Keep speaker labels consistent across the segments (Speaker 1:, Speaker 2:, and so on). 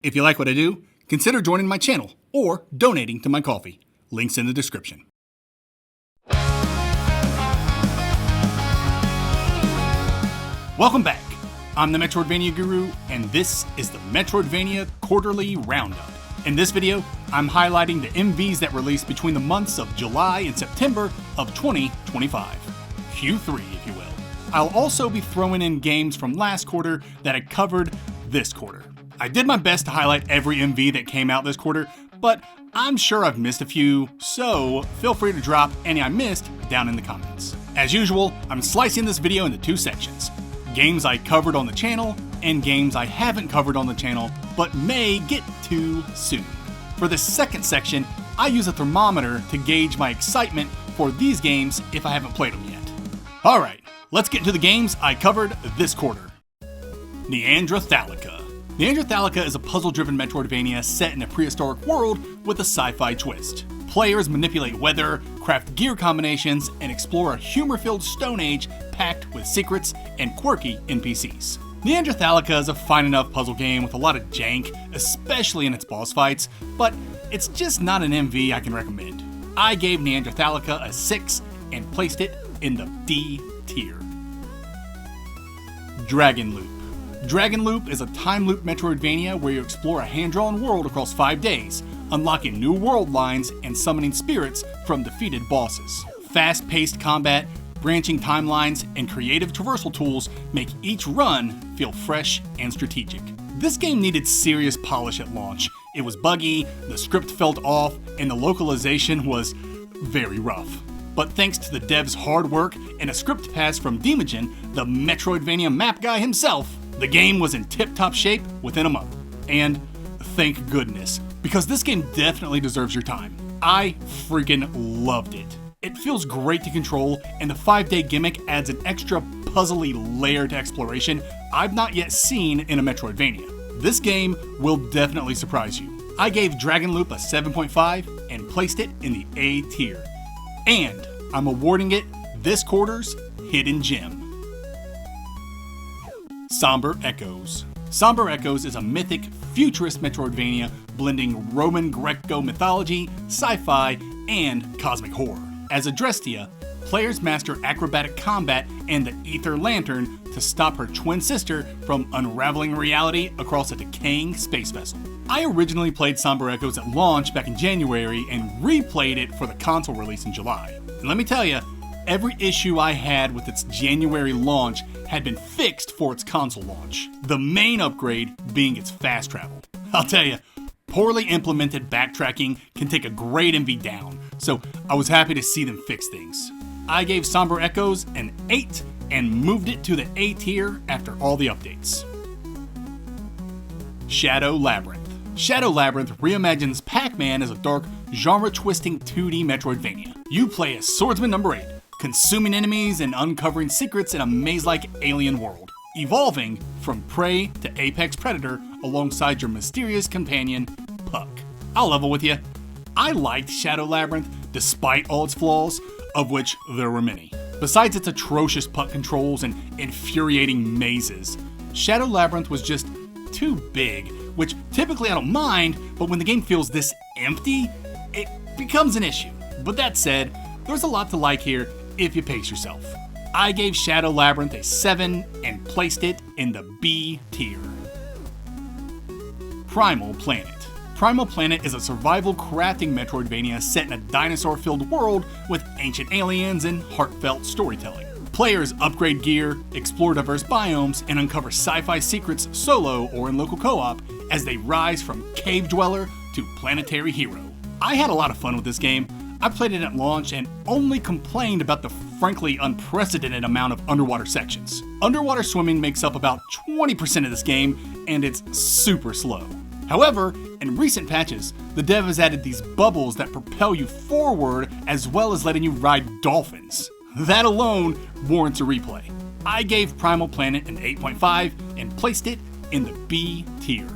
Speaker 1: If you like what I do, consider joining my channel or donating to my coffee. Links in the description. Welcome back. I'm the Metroidvania Guru, and this is the Metroidvania Quarterly Roundup. In this video, I'm highlighting the MVs that released between the months of July and September of 2025. Q3, if you will. I'll also be throwing in games from last quarter that I covered this quarter. I did my best to highlight every MV that came out this quarter, but I'm sure I've missed a few, so feel free to drop any I missed down in the comments. As usual, I'm slicing this video into two sections. Games I covered on the channel, and games I haven't covered on the channel, but may get to soon. For this second section, I use a thermometer to gauge my excitement for these games if I haven't played them yet. Alright, let's get into the games I covered this quarter. Neanderthallica. Neanderthallica is a puzzle-driven Metroidvania set in a prehistoric world with a sci-fi twist. Players manipulate weather, craft gear combinations, and explore a humor-filled Stone Age packed with secrets and quirky NPCs. Neanderthallica is a fine enough puzzle game with a lot of jank, especially in its boss fights, but it's just not an MV I can recommend. I gave Neanderthallica a 6 and placed it in the D tier. DragonLoop. DragonLoop is a time loop Metroidvania where you explore a hand-drawn world across 5 days, unlocking new world lines and summoning spirits from defeated bosses. Fast-paced combat, branching timelines, and creative traversal tools make each run feel fresh and strategic. This game needed serious polish at launch. It was buggy, the script felt off, and the localization was very rough. But thanks to the devs' hard work and a script pass from Demogen, the Metroidvania map guy himself, the game was in tip-top shape within a month. And thank goodness, because this game definitely deserves your time. I freaking loved it. It feels great to control, and the 5-day gimmick adds an extra puzzly layer to exploration I've not yet seen in a Metroidvania. This game will definitely surprise you. I gave DragonLoop a 7.5 and placed it in the A tier. And I'm awarding it this quarter's Hidden Gem. Somber Echoes. Somber Echoes is a mythic, futurist Metroidvania blending Roman Greco mythology, sci-fi, and cosmic horror. As Auridia, players master acrobatic combat and the Ether Lantern to stop her twin sister from unraveling reality across a decaying space vessel. I originally played Somber Echoes at launch back in January and replayed it for the console release in July. And let me tell you, every issue I had with its January launch had been fixed for its console launch. The main upgrade being its fast travel. I'll tell you, poorly implemented backtracking can take a great MV down, so I was happy to see them fix things. I gave Somber Echoes an 8 and moved it to the A tier after all the updates. Shadow Labyrinth. Shadow Labyrinth reimagines Pac-Man as a dark, genre-twisting 2D Metroidvania. You play as Swordsman number 8, consuming enemies and uncovering secrets in a maze-like alien world, evolving from prey to apex predator alongside your mysterious companion, Puck. I'll level with you. I liked Shadow Labyrinth despite all its flaws, of which there were many. Besides its atrocious Puck controls and infuriating mazes, Shadow Labyrinth was just too big, which typically I don't mind, but when the game feels this empty, it becomes an issue. But that said, there's a lot to like here if you pace yourself. I gave Shadow Labyrinth a 7 and placed it in the B tier. Primal Planet. Primal Planet is a survival crafting Metroidvania set in a dinosaur-filled world with ancient aliens and heartfelt storytelling. Players upgrade gear, explore diverse biomes, and uncover sci-fi secrets solo or in local co-op as they rise from cave dweller to planetary hero. I had a lot of fun with this game. I played it at launch and only complained about the frankly unprecedented amount of underwater sections. Underwater swimming makes up about 20% of this game, and it's super slow. However, in recent patches, the dev has added these bubbles that propel you forward as well as letting you ride dolphins. That alone warrants a replay. I gave Primal Planet an 8.5 and placed it in the B tier.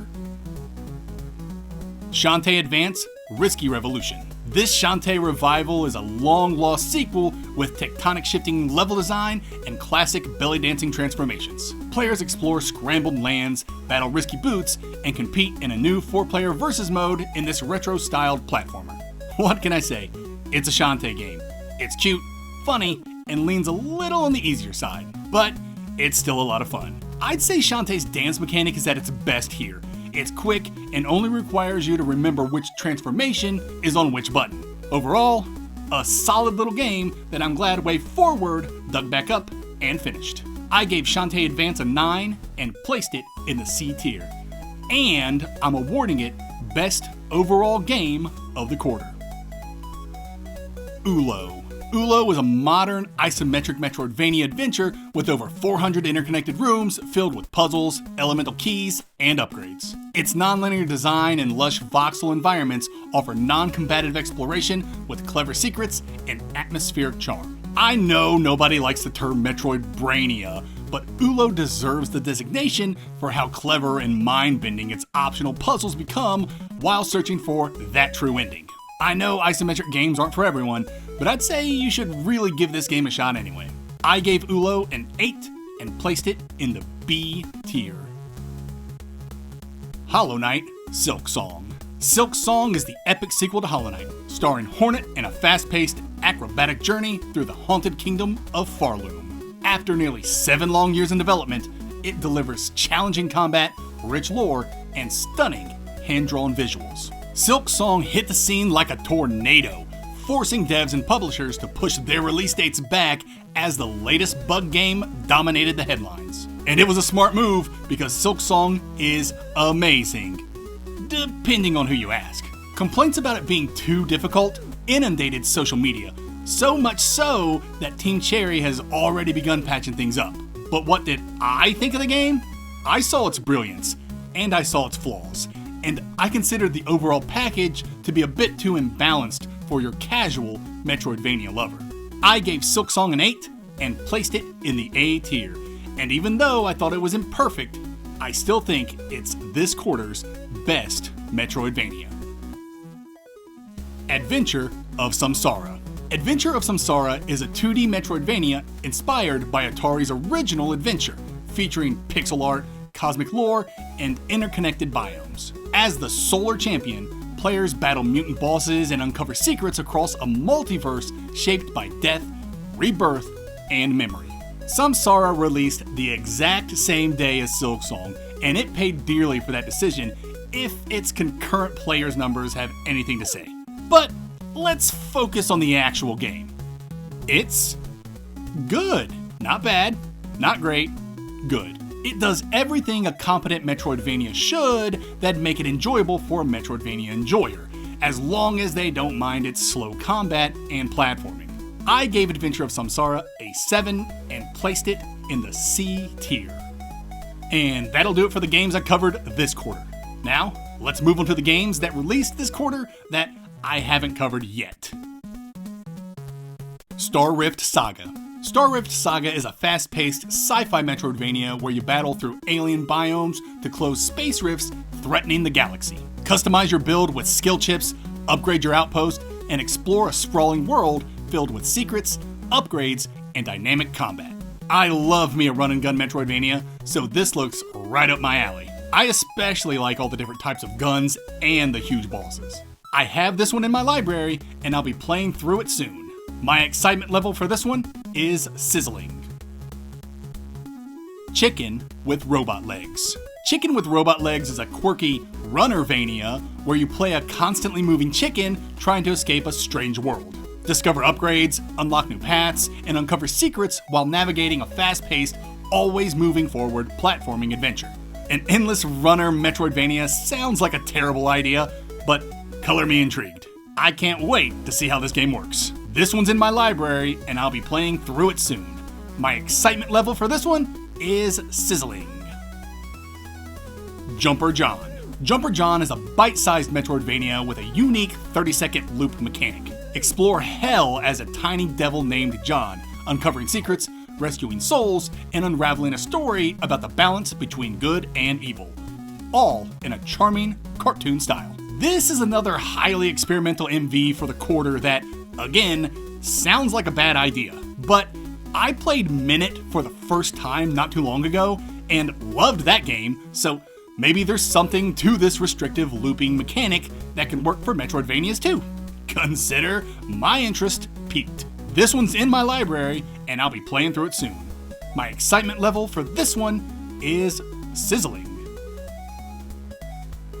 Speaker 1: Shantae Advance Risky Revolution. This Shantae revival is a long-lost sequel with tectonic-shifting level design and classic belly-dancing transformations. Players explore scrambled lands, battle risky boots, and compete in a new 4-player versus mode in this retro-styled platformer. What can I say? It's a Shantae game. It's cute, funny, and leans a little on the easier side, but it's still a lot of fun. I'd say Shantae's dance mechanic is at its best here. It's quick and only requires you to remember which transformation is on which button. Overall, a solid little game that I'm glad Way Forward dug back up and finished. I gave Shantae Advance a 9 and placed it in the C tier. And I'm awarding it Best Overall Game of the Quarter. Oolo. Oolo is a modern, isometric Metroidvania adventure with over 400 interconnected rooms filled with puzzles, elemental keys, and upgrades. Its nonlinear design and lush voxel environments offer non-combative exploration with clever secrets and atmospheric charm. I know nobody likes the term Metroidvania, but Oolo deserves the designation for how clever and mind-bending its optional puzzles become while searching for that true ending. I know isometric games aren't for everyone, but I'd say you should really give this game a shot anyway. I gave Oolo an 8 and placed it in the B tier. Hollow Knight Silksong. Silksong is the epic sequel to Hollow Knight, starring Hornet in a fast-paced, acrobatic journey through the haunted kingdom of Farloom. After nearly 7 long years in development, it delivers challenging combat, rich lore, and stunning hand-drawn visuals. Silksong hit the scene like a tornado, forcing devs and publishers to push their release dates back as the latest bug game dominated the headlines. And it was a smart move because Silksong is amazing, depending on who you ask. Complaints about it being too difficult inundated social media, so much so that Team Cherry has already begun patching things up. But what did I think of the game? I saw its brilliance, and I saw its flaws. And I considered the overall package to be a bit too imbalanced for your casual Metroidvania lover. I gave Silksong an 8 and placed it in the A tier. And even though I thought it was imperfect, I still think it's this quarter's best Metroidvania. Adventure of Samsara. Adventure of Samsara is a 2D Metroidvania inspired by Atari's original Adventure, featuring pixel art, cosmic lore, and interconnected biomes. As the Solar Champion, players battle mutant bosses and uncover secrets across a multiverse shaped by death, rebirth, and memory. Samsara released the exact same day as Silksong, and it paid dearly for that decision if its concurrent players' numbers have anything to say. But let's focus on the actual game. It's good. Not bad, not great, good. It does everything a competent Metroidvania should that'd make it enjoyable for a Metroidvania enjoyer, as long as they don't mind its slow combat and platforming. I gave Adventure of Samsara a 7 and placed it in the C tier. And that'll do it for the games I covered this quarter. Now, let's move on to the games that released this quarter that I haven't covered yet. Star Rift Saga. Star Rift Saga is a fast-paced sci-fi Metroidvania where you battle through alien biomes to close space rifts threatening the galaxy. Customize your build with skill chips, upgrade your outpost, and explore a sprawling world filled with secrets, upgrades, and dynamic combat. I love me a run-and-gun Metroidvania, so this looks right up my alley. I especially like all the different types of guns and the huge bosses. I have this one in my library, and I'll be playing through it soon. My excitement level for this one is sizzling. Chicken with Robot Legs. Chicken with Robot Legs is a quirky runnervania where you play a constantly moving chicken trying to escape a strange world. Discover upgrades, unlock new paths, and uncover secrets while navigating a fast-paced, always moving forward platforming adventure. An endless runner Metroidvania sounds like a terrible idea, but color me intrigued. I can't wait to see how this game works. This one's in my library, and I'll be playing through it soon. My excitement level for this one is sizzling. Jumper John. Jumper John is a bite-sized Metroidvania with a unique 30-second loop mechanic. Explore hell as a tiny devil named John, uncovering secrets, rescuing souls, and unraveling a story about the balance between good and evil. All in a charming cartoon style. This is another highly experimental MV for the quarter that, again, sounds like a bad idea. But I played Minute for the first time not too long ago and loved that game, so maybe there's something to this restrictive looping mechanic that can work for Metroidvanias too. Consider my interest piqued. This one's in my library and I'll be playing through it soon. My excitement level for this one is sizzling.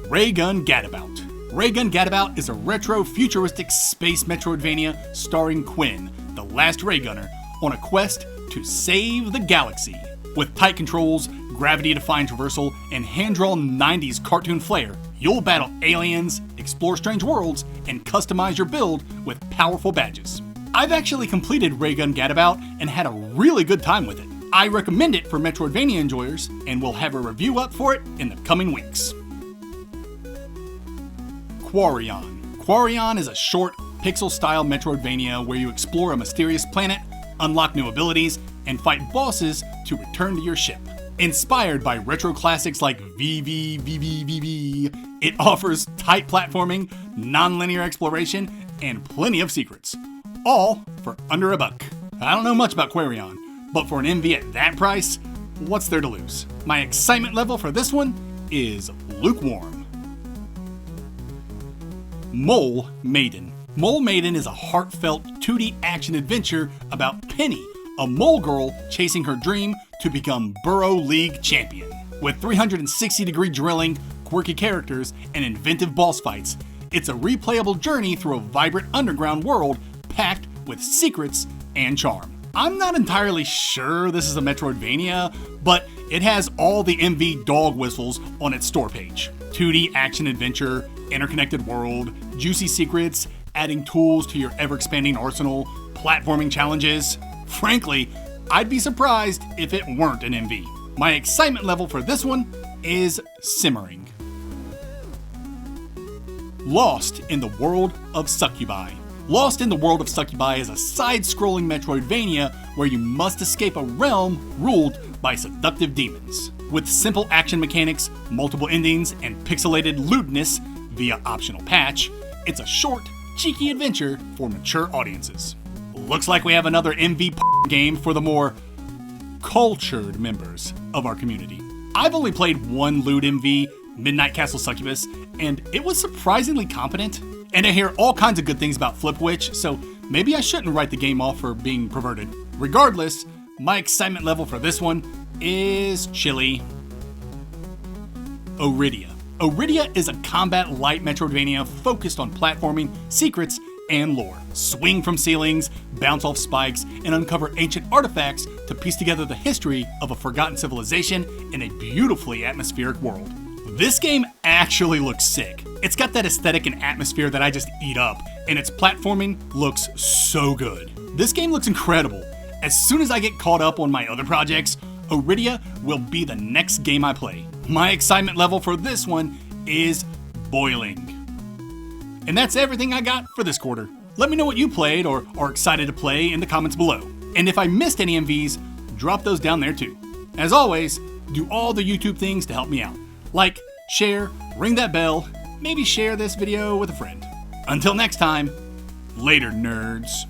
Speaker 1: Raygun Gadabout. Raygun Gadabout is a retro-futuristic space Metroidvania starring Quinn, the last Raygunner, on a quest to save the galaxy. With tight controls, gravity-defying traversal, and hand-drawn 90s cartoon flair, you'll battle aliens, explore strange worlds, and customize your build with powerful badges. I've actually completed Raygun Gadabout and had a really good time with it. I recommend it for Metroidvania enjoyers, and we'll have a review up for it in the coming weeks. Quarion. Quarion is a short, pixel-style Metroidvania where you explore a mysterious planet, unlock new abilities, and fight bosses to return to your ship. Inspired by retro classics like VV, it offers tight platforming, non-linear exploration, and plenty of secrets. All for under $1. I don't know much about Quarion, but for an MV at that price, what's there to lose? My excitement level for this one is lukewarm. Maiden. Maiden is a heartfelt 2D action-adventure about Penny, a mole girl chasing her dream to become Burrow League champion. With 360-degree drilling, quirky characters, and inventive boss fights, it's a replayable journey through a vibrant underground world packed with secrets and charm. I'm not entirely sure this is a Metroidvania, but it has all the MV dog whistles on its store page. 2D action-adventure, interconnected world, juicy secrets, adding tools to your ever-expanding arsenal, platforming challenges. Frankly, I'd be surprised if it weren't an MV. My excitement level for this one is simmering. Lost in the World of Succubi. Lost in the World of Succubi is a side-scrolling Metroidvania where you must escape a realm ruled by seductive demons. With simple action mechanics, multiple endings, and pixelated lewdness via optional patch, it's a short, cheeky adventure for mature audiences. Looks like we have another MV game for the more cultured members of our community. I've only played one lewd MV, Midnight Castle Succubus, and it was surprisingly competent. And I hear all kinds of good things about Flipwitch, so maybe I shouldn't write the game off for being perverted. Regardless, my excitement level for this one is chilly. Auridia. Auridia is a combat-light Metroidvania focused on platforming, secrets, and lore. Swing from ceilings, bounce off spikes, and uncover ancient artifacts to piece together the history of a forgotten civilization in a beautifully atmospheric world. This game actually looks sick. It's got that aesthetic and atmosphere that I just eat up, and its platforming looks so good. This game looks incredible. As soon as I get caught up on my other projects, Auridia will be the next game I play. My excitement level for this one is boiling. And that's everything I got for this quarter. Let me know what you played or are excited to play in the comments below. And if I missed any MVs, drop those down there too. As always, do all the YouTube things to help me out. Like, share, ring that bell, maybe share this video with a friend. Until next time, later nerds.